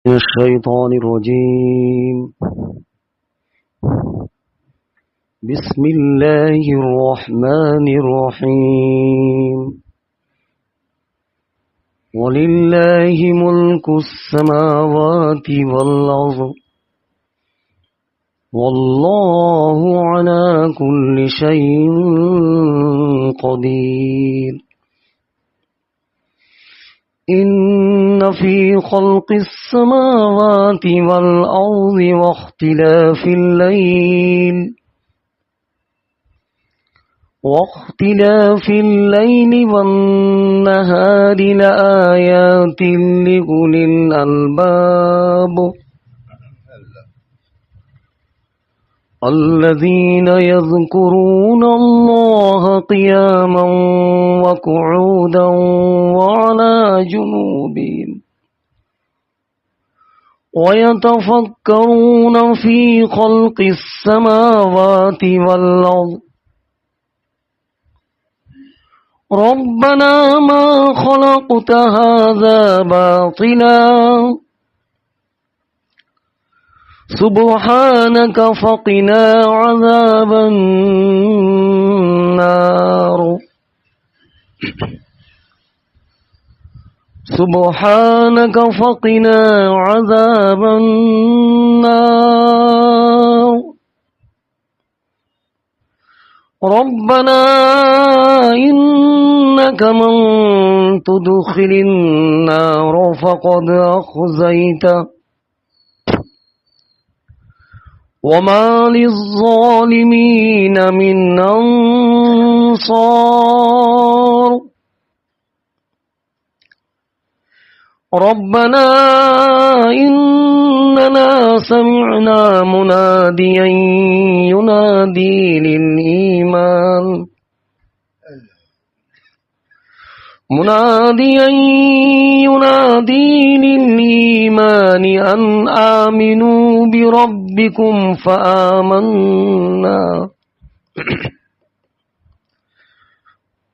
الشيطان الرجيم. بسم الله الرحمن الرحيم. ولله ملك السماوات والأرض والله على كل شيء قدير. إن في خلق السماوات والأرض واختلاف الليل والنهار لآيات لأولي الألباب الذين يذكرون الله قياما وقعودا وعلى جنوبهم ويتفكرون في خلق السماوات والأرض ربنا ما خلقت هذا باطلا سبحانك فقنا عذاب النار. سبحانك فقنا عذاب النار. ربنا إنك من تدخل النار فقد أخزيته وما للظالمين من أنصار. ربنا إننا سمعنا مناديا ينادي للإيمان أن آمنوا بربكم فآمنا.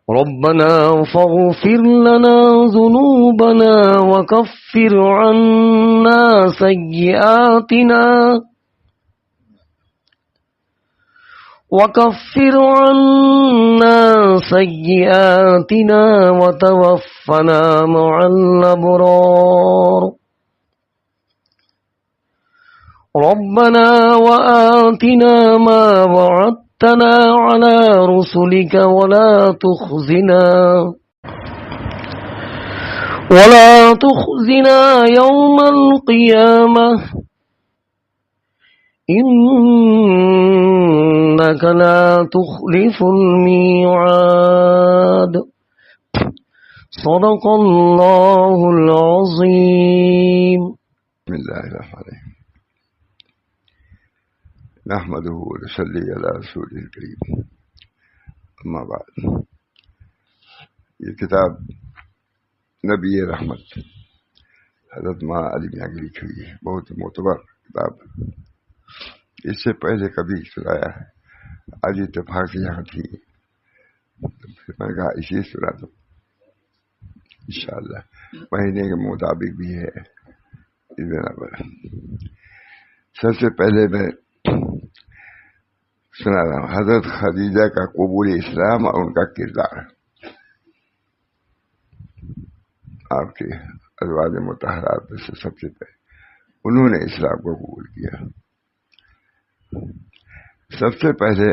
ربنا فاغفر لنا ذنوبنا وكفر عنا سيئاتنا وتوفنا مع الأبرار. ربنا وآتنا ما وعدتنا على رسلك ولا تخزنا يوم القيامة إنك لا تخلف الميعاد. صدق الله العظيم. بسم الله الرحمن الرحيم. نحمده ونصلي على رسوله الكريم. اما بعد، یہ کتاب نبی رحمت حضرت مولانا علی میاں کی لکھی ہوئی ہے، بہت معتبر کتاب. اس سے پہلے کبھی سنایا ہے، آج اتفاق سے یہاں تھی تو پھر میں نے کہا اسی سنا دو انشاءاللہ. مہینے کے مطابق بھی ہے اس بنا پر. سب سے پہلے میں سنا رہا ہوں حضرت خدیجہ کا قبول اسلام اور ان کا کردار. آپ کے ازواج مطہرات میں سے سب سے پہلے انہوں نے اسلام کو قبول کیا. سب سے پہلے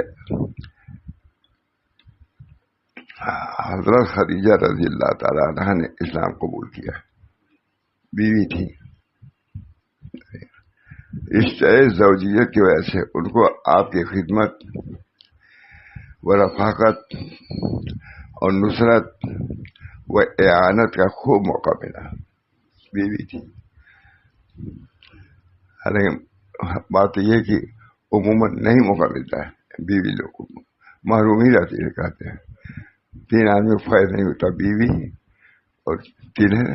حضرت خدیجہ رضی اللہ تعالی عنہا نے اسلام قبول کیا. بیوی تھی. رشتہ زوجیت کی وجہ سے ان کو آپ کی خدمت و رفاقت اور نصرت و اعانت کا خوب موقع ملا. بیوی تھی. حالانکہ بات یہ کہ عموماً نہیں موقع ملتا ہے، بیوی لوگ کو محروم ہی رہتی ہے. کہتے ہیں 3 آدمی کو فائدہ نہیں ہوتا، بیوی اور 3 ہے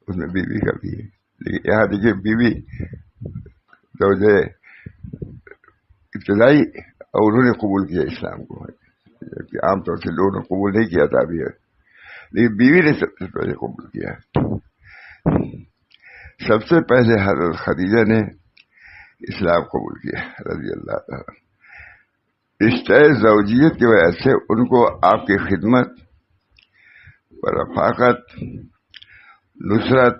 اس میں بیوی کا بھی ہے. لیکن یہاں دیکھیے بیوی زوجہ ابتدائی اور انہوں نے قبول کیا اسلام کو، جبکہ عام طور سے لوگوں نے قبول نہیں کیا تھا ابھی، لیکن بیوی نے سب سے پہلے قبول کیا. سب سے پہلے حضرت خدیجہ نے اسلام قبول کیا رضی اللہ تعالیٰ. رشتہ زوجیت کی وجہ سے ان کو آپ کی خدمت و رفاقت، نصرت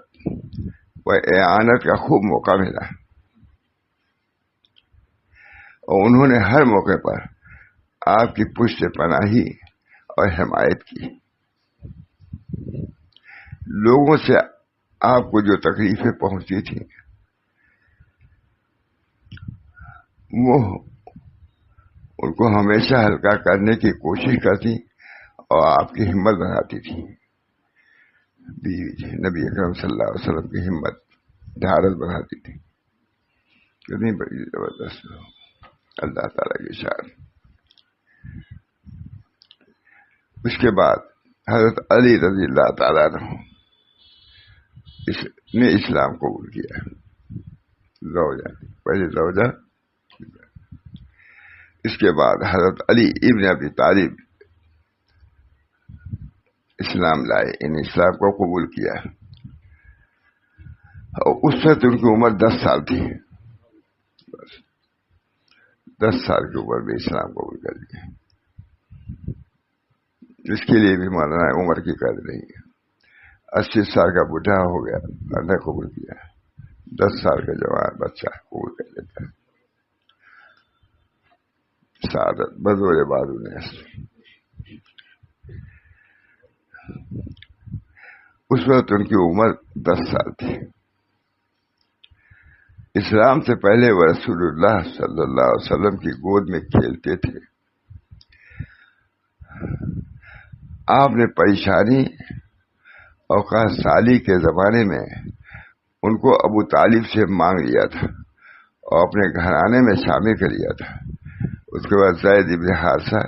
و اعانت کا خوب موقع ملا، اور انہوں نے ہر موقع پر آپ کی پشت پناہی اور حمایت کی. لوگوں سے آپ کو جو تکلیفیں پہنچتی تھیں وہ ان کو ہمیشہ ہلکا کرنے کی کوشش کرتی اور آپ کی ہمت بڑھاتی تھی. نبی اکرم صلی اللہ علیہ وسلم کی ہمت ڈھارس بڑھاتی تھی. کتنی بڑی زبردست اللہ تعالیٰ کی شان. اس کے بعد حضرت علی رضی اللہ تعالیٰ عنہ نے اسلام قبول کیا. زوجہ پہلے زوجہ، اس کے بعد حضرت علی ابن ابی طالب اسلام لائے، ان اسلام کو قبول کیا. اور اس وقت ان کی عمر 10 سال تھی. بس 10 سال کی عمر میں اسلام قبول کر لیا. اس کے لیے بھی مولانا عمر کی قدر نہیں ہے. 80 سال کا بوڑھا ہو گیا نے قبول کیا، 10 سال کا جوان بچہ قبول کر لیتا ہے. سعادت بدور بازو نے. اس وقت ان کی عمر 10 سال تھی. اسلام سے پہلے وہ رسول اللہ صلی اللہ علیہ وسلم کی گود میں کھیلتے تھے. آپ نے پریشانی اور قحط سالی کے زمانے میں ان کو ابو طالب سے مانگ لیا تھا اور اپنے گھرانے میں شامل کر لیا تھا. اس کے بعد زید ابن حارثہ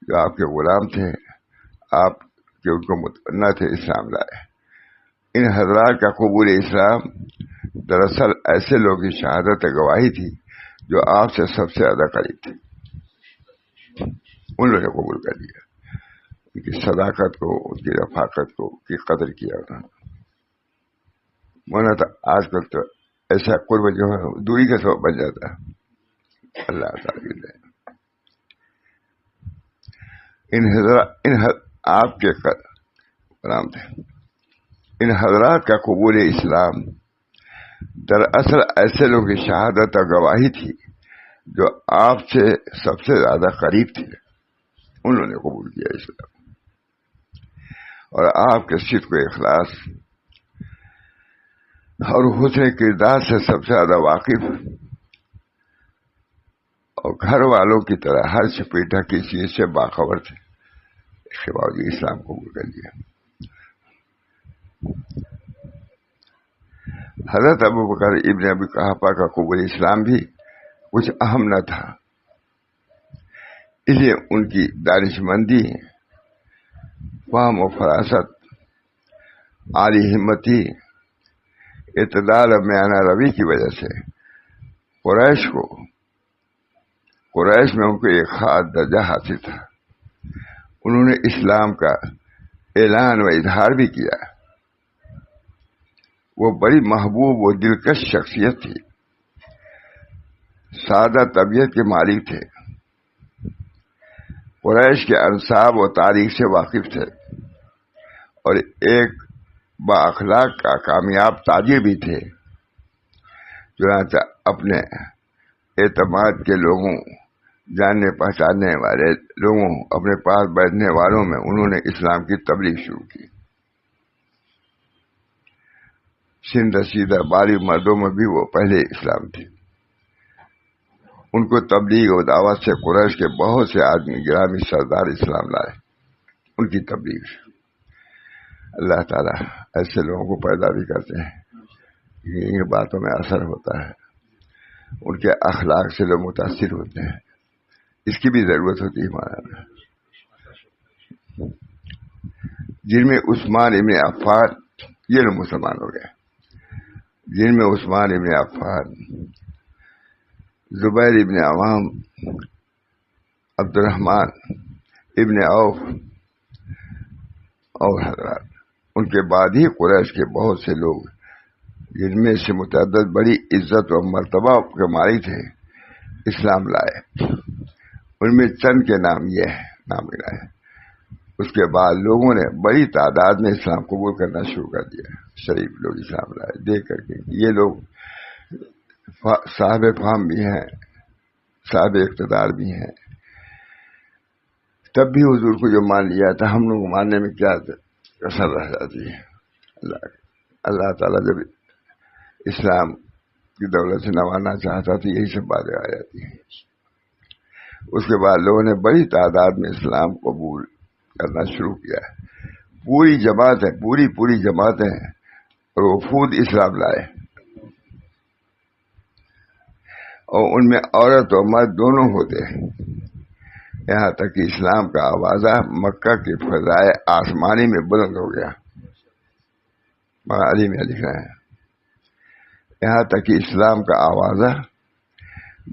جو آپ کے غلام تھے، آپ کے ان کو متمنا تھے، اسلام لائے. ان حضرات کا قبول اسلام دراصل ایسے لوگوں کی شہادت گواہی تھی جو آپ سے سب سے زیادہ قریب تھے. ان لوگوں نے قبول کر لیا. ان کی صداقت کو، ان کی رفاقت کو کی قدر کیا انہوں نے. تو آج کل تو ایسا قرب جو ہے دوری کا سبب بن جاتا ہے. اللہ تعالی نے آپ کے ان حضرات کا قبول اسلام دراصل ایسے لوگوں کی شہادت اور گواہی تھی جو آپ سے سب سے زیادہ قریب تھے. انہوں نے قبول کیا اسلام، اور آپ کے صدق و اخلاص اور حسن کردار سے سب سے زیادہ واقف اور گھر والوں کی طرح ہر چپیٹا کی چیز سے باخبر تھے. اس کے باوجود اسلام قبول کر لیا. حضرت ابوبکر ابن ابی قحافہ کا قبول اسلام بھی کچھ اہم نہ تھا. اس لیے ان کی دانش مندی، فہم و فراست، عالی ہمتی، اعتدال اور میانہ روی کی وجہ سے قریش میں ان کو ایک خاص درجہ حاصل تھا. انہوں نے اسلام کا اعلان و اظہار بھی کیا. وہ بڑی محبوب و دلکش شخصیت تھی، سادہ طبیعت کے مالک تھے، قریش کے انساب و تاریخ سے واقف تھے، اور ایک با اخلاق کا کامیاب تاجر بھی تھے. چنانچہ اپنے اعتماد کے لوگوں، جاننے پہچاننے والے لوگوں، اپنے پاس بیٹھنے والوں میں انہوں نے اسلام کی تبلیغ شروع کی. سن رسیدہ بالغ مردوں میں بھی وہ پہلے اسلام تھے. ان کو تبلیغ و دعوت سے قریش کے بہت سے آدمی گرامی سردار اسلام لائے. ان کی تبلیغ اللہ تعالیٰ ایسے لوگوں کو پیدا بھی کرتے ہیں، ان باتوں میں اثر ہوتا ہے، ان کے اخلاق سے لوگ متاثر ہوتے ہیں. اس کی بھی ضرورت ہوتی ہے ہمارا. جن میں عثمان ابن عفان، یہ لوگ مسلمان ہو گئے، جن میں عثمان ابن عفان، زبیر ابن عوام، عبد الرحمن ابن عوف اور حضرات. ان کے بعد ہی قریش کے بہت سے لوگ جن میں سے متعدد بڑی عزت و مرتبہ کے مالک تھے اسلام لائے. ان میں چند کے نام یہ ہے نام لائے. اس کے بعد لوگوں نے بڑی تعداد میں اسلام قبول کرنا شروع کر دیا. شریف لوگ اسلام لائے دیکھ کر کے یہ لوگ صاحب فہم بھی ہیں, صاحب اقتدار بھی ہیں. تب بھی حضور کو جو مان لیا تھا ہم لوگ ماننے میں کیا کسر رہ جاتی ہے. اللہ تعالیٰ جب اسلام کی دولت سے نوازنا چاہتا تو یہی سب باتیں آ جاتی ہیں. اس کے بعد لوگوں نے بڑی تعداد میں اسلام قبول کرنا شروع کیا. پوری جماعتیں پوری جماعتیں اور وفود اسلام لائے, اور ان میں عورت اور مرد دونوں ہوتے ہیں. یہاں تک کہ اسلام کا آوازہ مکہ کے فضائے آسمانی میں بلند ہو گیا. علی میں لکھ رہے ہیں یہاں تک کہ اسلام کا آوازہ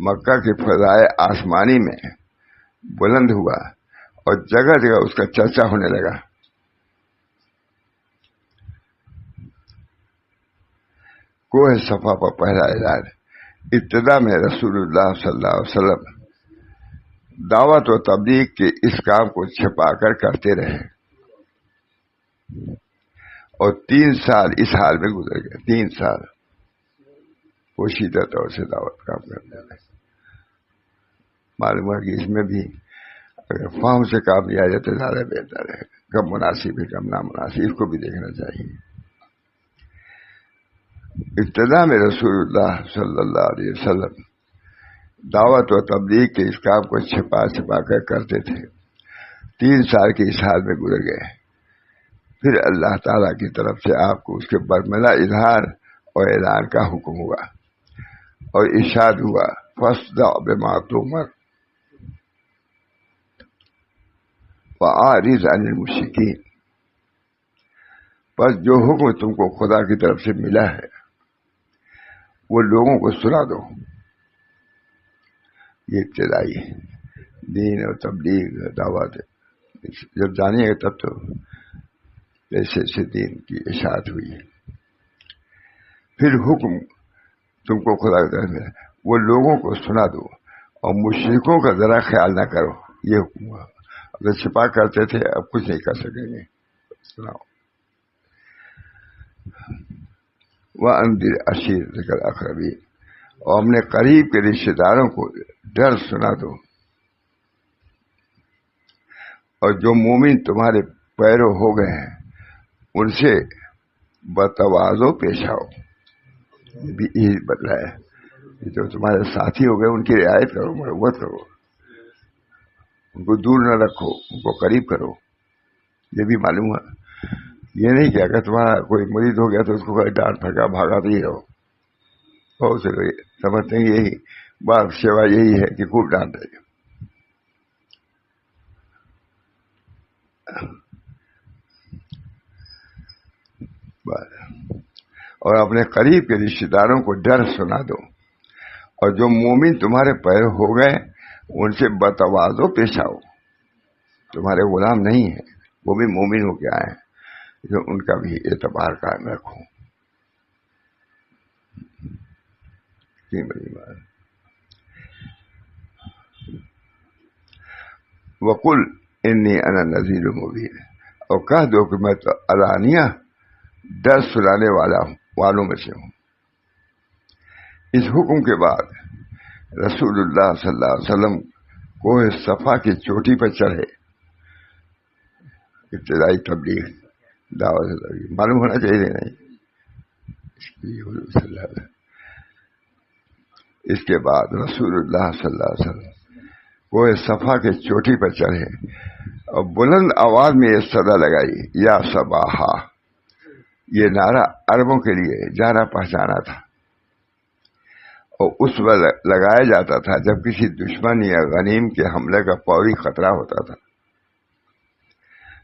مکہ کے فضائے آسمانی میں بلند ہوا اور جگہ جگہ اس کا چرچا ہونے لگا. کوہ صفا پر پہلا اعلان. ابتدا میں رسول اللہ صلی اللہ علیہ وسلم دعوت و تبلیغ کے اس کام کو چھپا کر کرتے رہے, اور 3 سال اس حال میں گزر گئے. 3 سال پوشیدہ طور سے دعوت کام کرتے رہے. معلوم ہے کہ اس میں بھی اگر فہم سے کام لیا جائے تو زیادہ بہتر ہے. کم مناسب ہے کم نامناسب, اس کو بھی دیکھنا چاہیے. ابتدا میں رسول اللہ صلی اللہ علیہ وسلم دعوت و تبلیغ کے اس کام کو چھپا کر کرتے تھے. 3 سال کے اس حال میں گزر گئے. پھر اللہ تعالیٰ کی طرف سے آپ کو اس کے برملا اظہار اور اعلان کا حکم ہوا اور ارشاد ہوا فاصدع بما تؤمر وأعرض عن المشرکین. بس جو حکم تم کو خدا کی طرف سے ملا ہے وہ لوگوں کو سنا دو. یہ ابتدائی دین اور تبلیغ دعوت جب جانیے گا تب تو ایسے دین کی اشاعت ہوئی. پھر حکم تم کو خدا کی طرف سے وہ لوگوں کو سنا دو اور مشرکوں کا ذرا خیال نہ کرو. یہ حکم ہوا. اگر چھپا کرتے تھے اب کچھ نہیں کر سکیں گے. سناؤ. وَأَنذِرْ عَشِيرَتَكَ الْأَقْرَبِينَ. اور اپنے قریب کے رشتے داروں کو ڈر سنا دو. اور جو مومن تمہارے پیرو ہو گئے ہیں ان سے بتواضع پیش آؤ. یہ بدلا ہے. جو تمہارے ساتھی ہو گئے ان کی رعایت کرو, مرحبت کرو, ان کو دور نہ رکھو, ان کو قریب کرو. یہ بھی معلوم ہے. یہ نہیں کہ اگر تمہارا کوئی مرید ہو گیا تو اس کو ڈانٹ پھکا بھاگاتے ہی رہو. بہت سے لوگ سمجھتے ہیں یہی بات سیوا یہی ہے کہ خوب ڈانٹ دے. اور اپنے قریب کے رشتے داروں کو ڈر سنا دو. اور جو مومن تمہارے پیر ہو گئے ان سے بتواضع پیش آؤ. تمہارے غلام نہیں ہیں, وہ بھی مومن ہو کے آئے ہیں, جو ان کا بھی اعتبار قائم رکھو. بڑی بات. وقل انی انا نذیر مبین. اور کہہ دو کہ میں تو علانیہ ڈر سنانے والوں میں سے ہوں. اس حکم کے بعد رسول اللہ صلی اللہ علیہ وسلم کوہ صفا کی چوٹی پر چڑھے. ابتدائی تبلیغ دعوت معلوم ہونا چاہیے نہیں. اس کے بعد رسول اللہ صلی اللہ علیہ وسلم کوہ صفا کے چوٹی پر چڑھے اور بلند آواز میں یہ صدا لگائی یا صباحا. یہ نعرہ عربوں کے لیے جانا پہچانا تھا اور اس وقت لگایا جاتا تھا جب کسی دشمن یا غنیم کے حملے کا فوری خطرہ ہوتا تھا.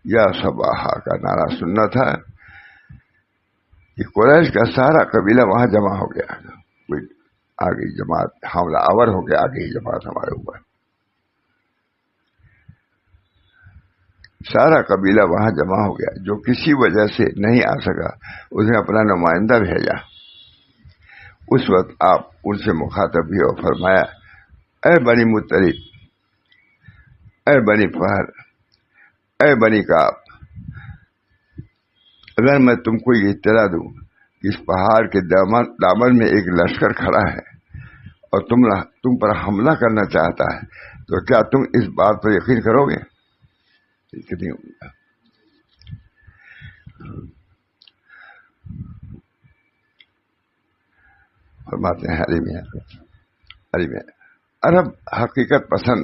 یا صباحا کا نعرہ سننا تھا کہ قریش کا سارا قبیلہ وہاں جمع ہو گیا. کوئی آگے جماعت حملہ آور ہو گیا, آگے ہی جماعت ہمارے اوپر. سارا قبیلہ وہاں جمع ہو گیا. جو کسی وجہ سے نہیں آ سکا اس نے اپنا نمائندہ بھیجا اس وقت آپ ان سے مخاطب بھی اور فرمایا اے بنی مطلب، اے بنی فہر، اے بنی کعب، اگر میں تم کو یہ اطلاع دوں کہ اس پہاڑ کے دامن میں ایک لشکر کھڑا ہے اور تم پر حملہ کرنا چاہتا ہے تو کیا تم اس بات پر یقین کرو گے؟ کتنی فرماتے ہیں علی میں عرب حقیقت پسند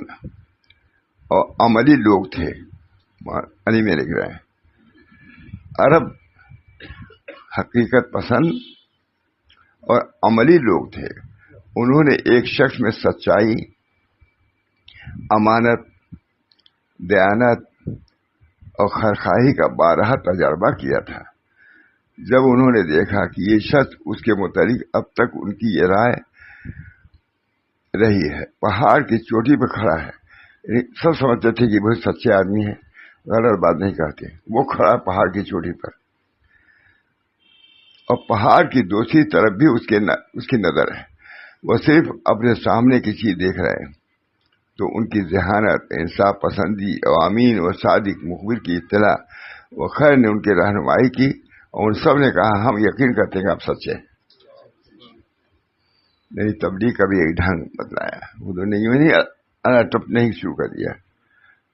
اور عملی لوگ تھے. علی میں لکھ رہے ہیں عرب حقیقت پسند اور عملی لوگ تھے. انہوں نے ایک شخص میں سچائی، امانت، دیانت اور خیرخواہی کا بارہا تجربہ کیا تھا. جب انہوں نے دیکھا کہ یہ شخص اس کے متعلق اب تک ان کی یہ رائے رہی ہے، پہاڑ کی چوٹی پہ کھڑا ہے، سب سمجھتے تھے کہ بہت سچے آدمی ہیں، غلط بات نہیں کہتے، وہ کھڑا ہے پہاڑ کی چوٹی پر اور پہاڑ کی دوسری طرف بھی اس کی نظر ہے، وہ صرف اپنے سامنے کی چیز دیکھ رہے ہیں. تو ان کی ذہانت، انصاف پسندی اور امین و صادق مخبر کی اطلاع و خیر نے ان کی رہنمائی کی اور ان سب نے کہا ہم یقین کرتے ہیں کہ آپ سچے ہیں. نہیں تبلیغ کا بھی ایک ڈھنگ بتلایا، وہ نے یوں نہیں ٹپنے ہی شروع کر دیا،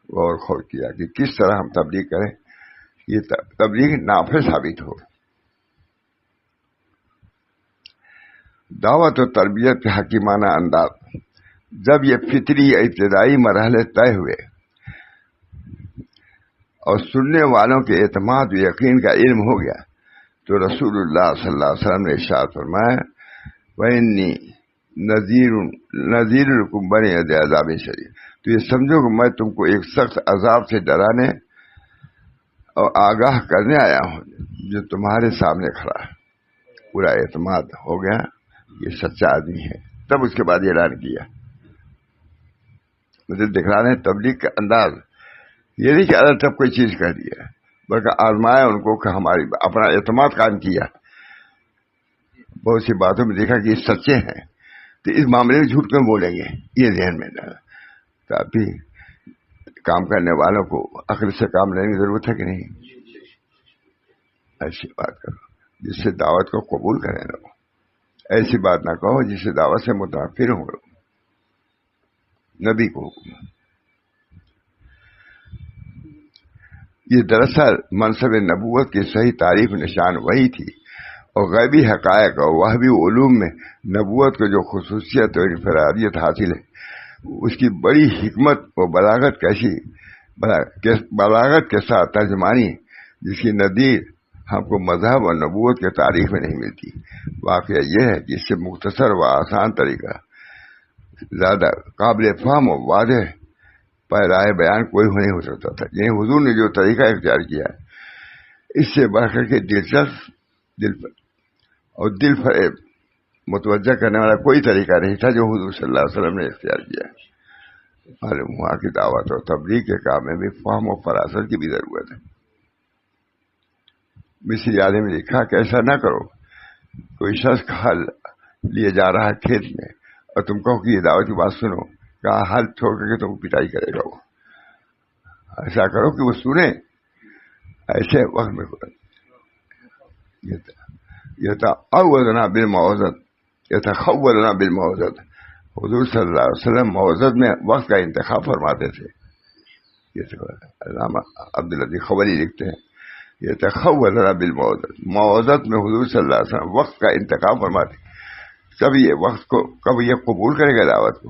غور خور کیا کہ کس طرح ہم تبلیغ کریں یہ تبلیغ نافع ثابت ہو. دعوت و تربیت کے حکیمانہ انداز. جب یہ فطری ابتدائی مرحلے طے ہوئے اور سننے والوں کے اعتماد و یقین کا علم ہو گیا تو رسول اللہ صلی اللہ علیہ وسلم نے ارشاد فرمایا وَإِنِّي نَذِيرٌ لَكُمْ بَيْنَ يَدَيْ عَذَابٍ شَدِيدٍ. تو یہ سمجھو کہ میں تم کو ایک سخت عذاب سے ڈرانے اور آگاہ کرنے آیا ہوں جو تمہارے سامنے کھڑا ہے. پورا اعتماد ہو گیا، یہ سچا آدمی ہے. تب اس کے بعد یہ اعلان کیا. مجھے دکھلانے تبلیغ کا انداز یہ نہیں کہ اللہ تب کوئی چیز کہہ دیا، بلکہ آزمایا ان کو کہ ہماری اپنا اعتماد قائم کیا. بہت سی باتوں میں دیکھا کہ یہ سچے ہیں تو اس معاملے میں جھوٹ کیوں بولیں گے، یہ ذہن میں ڈالا. تاکہ کام کرنے والوں کو عقل سے کام لینے کی ضرورت ہے کہ نہیں. ایسی بات کرو جس سے دعوت کو قبول کریں لوگ، ایسی بات نہ کہو جس سے دعوت سے متاثر ہوں لوگ. نبی کو حکم. یہ دراصل منصب نبوت کی صحیح تعریف نشان وہی تھی اور غیبی حقائق اور وہبی علوم میں نبوت کو جو خصوصیت اور انفرادیت حاصل ہے اس کی بڑی حکمت و بلاغت کے ساتھ ترجمانی جس کی نظیر ہم کو مذہب اور نبوت کے تاریخ میں نہیں ملتی. واقعہ یہ ہے کہ اس سے مختصر و آسان طریقہ، زیادہ قابل فہم و واضح پیرائے بیان کوئی نہیں ہو سکتا تھا. یعنی حضور نے جو طریقہ اختیار کیا ہے اس سے بڑھ کر کے دلچسپ اور دل فریب متوجہ کرنے والا کوئی طریقہ نہیں تھا جو حضور صلی اللہ علیہ وسلم نے اختیار کیا. معلوم ہوا کہ دعوت اور تبلیغ کے کام میں بھی فہم و فراست کی بھی ضرورت ہے. مصری عالم نے لکھا کہ ایسا نہ کرو، کوئی شخص کھال لیے جا رہا ہے کھیت میں اور تم کہو کہ یہ دعوت کی بات سنو، کہا حل چھوڑ کر کے تم پٹائی کرے گا. وہ ایسا کرو کہ وہ سنے. ایسے وقت میں یتخولنا بالموعظت. حضور صلی اللہ علیہ وسلم موعظت میں وقت کا انتخاب فرماتے تھے. علامہ عبداللطیف خبری لکھتے ہیں یتخولنا بالموعظت. موعظت میں حضور صلی اللہ علیہ وسلم وقت کا انتخاب فرماتے. کب یہ قبول کرے گا دعوت کو؟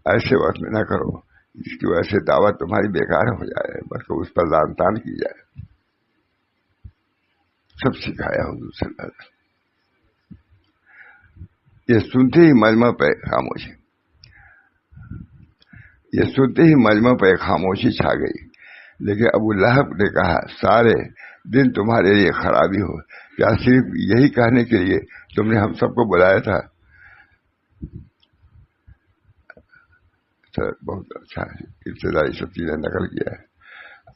ایسے وقت میں نہ کرو جس کی وجہ سے دعوت تمہاری بیکار ہو جائے، بلکہ اس پر لعن طعن کی جائے. سب سکھایا حضور صلی اللہ علیہ وسلم. یہ سنتے ہی مجمع پہ خاموشی چھا گئی. لیکن ابو لہب نے کہا سارے دن تمہارے لیے خرابی ہو، کیا صرف یہی کہنے کے لیے تم نے ہم سب کو بلایا تھا؟ بہت اچھا ہے، ابتدائی سب چیزیں نقل کیا ہے.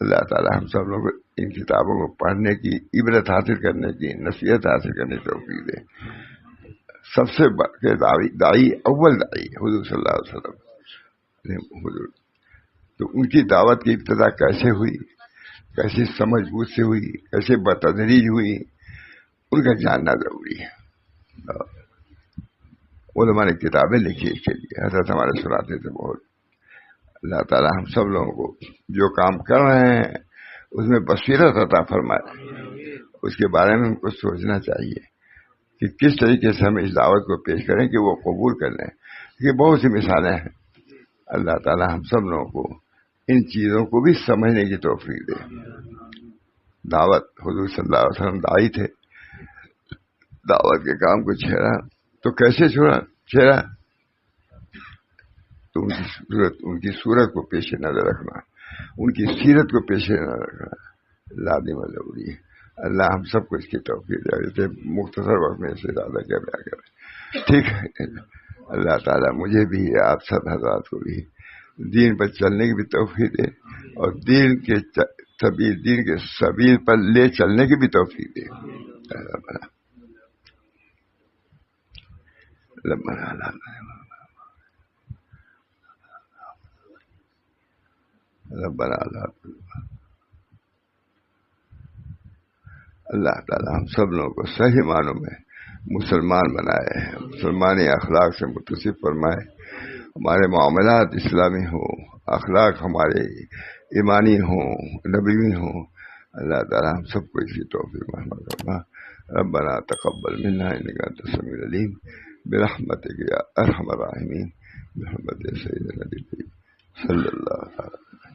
اللہ تعالی ہم سب لوگ ان کتابوں کو پڑھنے کی، عبرت حاصل کرنے کی، نصیحت حاصل کرنے کی توفیق دے. سب سے بڑھ کے داعی اول داعی حضور صلی اللہ علیہ وسلم حضور. تو ان کی دعوت کی ابتدا کیسے ہوئی، کیسی سمجھ بوجھ سے ہوئی، کیسے بتدریج ہوئی، ان کا جاننا ضروری ہے. علماء نے کتابیں لکھی اس کے لیے، حضرت ہمارے سناتے تھے بہت. اللہ تعالیٰ ہم سب لوگوں کو جو کام کر رہے ہیں اس میں بصیرت عطا فرمائے. اس کے بارے میں ہم کو سوچنا چاہیے کہ کس طریقے سے ہم اس دعوت کو پیش کریں کہ وہ قبول کر لیں. یہ بہت سی مثالیں ہیں. اللہ تعالیٰ ہم سب لوگوں کو ان چیزوں کو بھی سمجھنے کی توفیق دے. دعوت، حضور صلی اللہ علیہ وسلم داعی تھے، دعوت کے کام کو چھیڑا تو کیسے چھیڑا؟ تو ان کی صورت کو پیش نظر رکھنا، ان کی سیرت کو پیش نظر رکھنا لازم و ضروری ہے. اللہ ہم سب کو اس کی توفیق دے. مختصر وقت میں اسے زیادہ کیا بیان کریں. ٹھیک ہے. اللہ تعالیٰ مجھے بھی، آپ سب حضرات کو بھی دین پر چلنے کی بھی توفیق دے اور دین کے سبیل پر لے چلنے کی بھی توفیق دے. ربنا اللہ تعالیٰ ہم سب لوگوں کو صحیح معنوں میں مسلمان بنائے، مسلمانی اخلاق سے متصف فرمائے. ہمارے معاملات اسلامی ہوں، اخلاق ہمارے ایمانی ہوں، نبوی ہوں. اللہ تعالیٰ ہم سب کو اسی توفیق میں ربنا تقبل منا انک انت السمیع العلیم برحمتک یا ارحم الراحمین، محمد سیدنا نبی صلی اللہ علیہ وسلم.